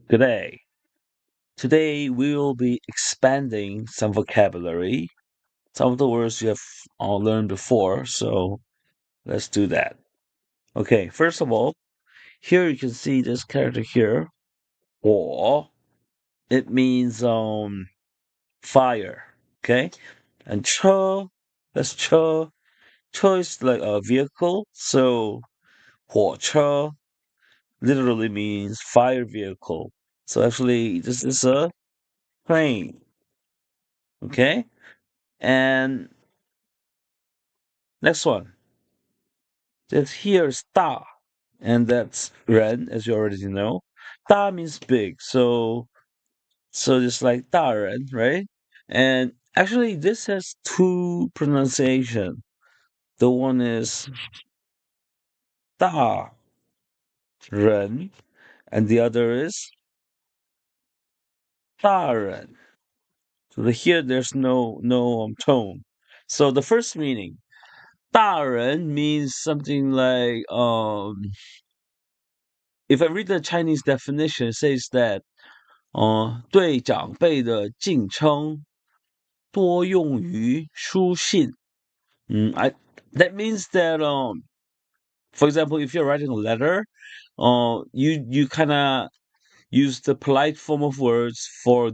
Today. Today we will be expanding some vocabulary, some of the words you have all learned before, so let's do that. Okay, first of all, here you can see this character here, or it means fire, okay? And cho, that's cho. Cho is like a vehicle, so 火车 literally means fire vehicle. So actually this is a plane, okay? And next one. This here is da, and that's ren, as you already know. Da means big, so it's like da ren, right? And actually, this has two pronunciation. The one is da ren, and the other is da ren. So here, there's no tone. So the first meaning, da ren means something like if I read the Chinese definition, it says that 对长辈的敬称多用于书信。I that means that for example, if you're writing a letter, you kind of use the polite form of words for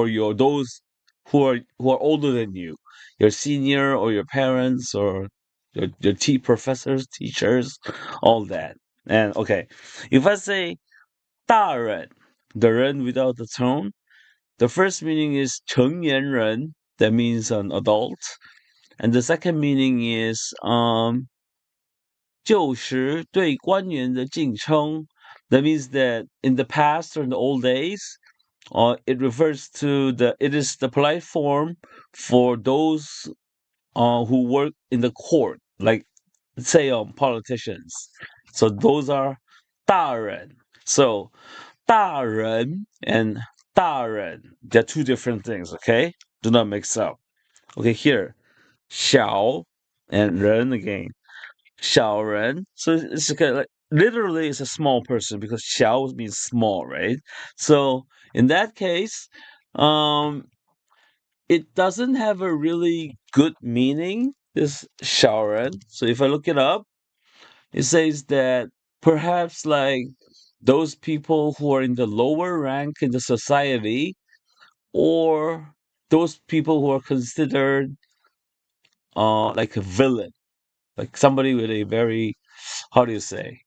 your those who are older than you, your senior or your parents or your professors, teachers, all that. And okay, if I say 大人, the 人 without the tone. The first meaning is 成年人, that means an adult, and the second meaning is 旧时对官员的敬称, that means that in the past or in the old days, it refers to it is the polite form for those who work in the court, like say politicians. So those are 大人. So 大人 and 大人, they're two different things, okay? Do not mix up. Okay, here, 小 and 人 again. 小人. So it's okay, like literally it's a small person because 小 means small, right? So in that case, um, it doesn't have a really good meaning, this 小人. So if I look it up, it says that perhaps like those people who are in the lower rank in the society, or those people who are considered like a villain, like somebody with a very, how do you say,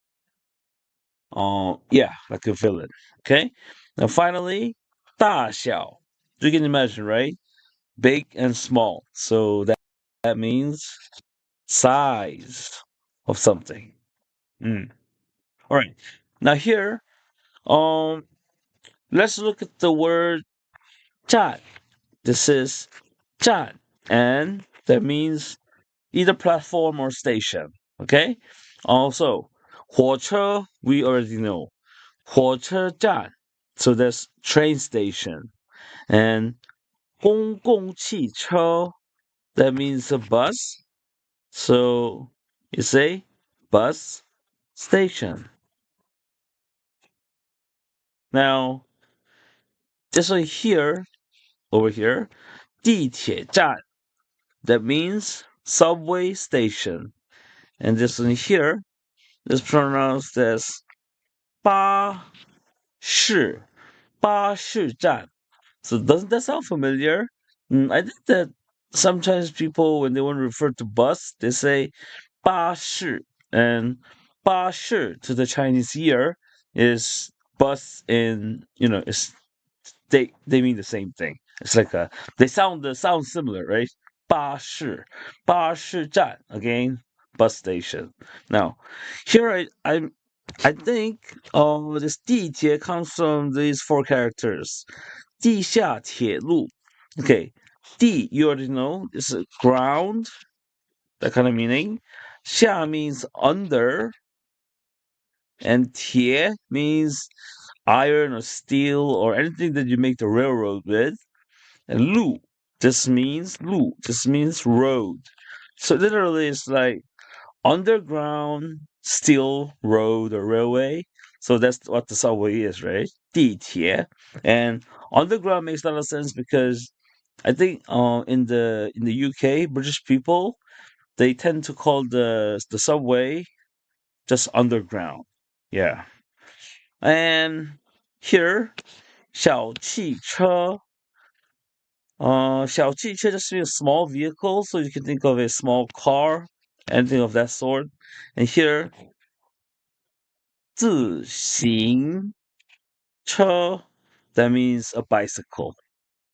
yeah, like a villain. Okay, now finally, 大小. You can imagine, right? Big and small. So that means size of something. Mm. All right. Now here, um, let's look at the word 站. This is 站, and that means either platform or station. Okay. Also, 火车 we already know. 火车站. So that's train station. And 公共汽车 that means a bus. So you say bus station. Now this one here, over here, 地铁站. That means subway station. And this one here is pronounced as 巴士, 巴士站. So doesn't that sound familiar? I think that sometimes people, when they want to refer to bus, they say 巴士, and 巴士 to the Chinese ear is bus in, it's they mean the same thing. It's like they sound similar, right? 巴士, 巴士站, again, bus station. Now, here I think this 地铁 comes from these four characters. 地下铁路. Okay, 地 you already know is ground, that kind of meaning. 下 means under, and 铁 means iron or steel or anything that you make the railroad with. And 路 just means road. So literally it's like underground steel road or railway. So that's what the subway is, right? 地铁. And underground makes a lot of sense because I think in the UK, British people they tend to call the subway just underground. Yeah. And here 小汽车 小汽车 just means small vehicle, so you can think of a small car, anything of that sort. And here 自行车 that means a bicycle.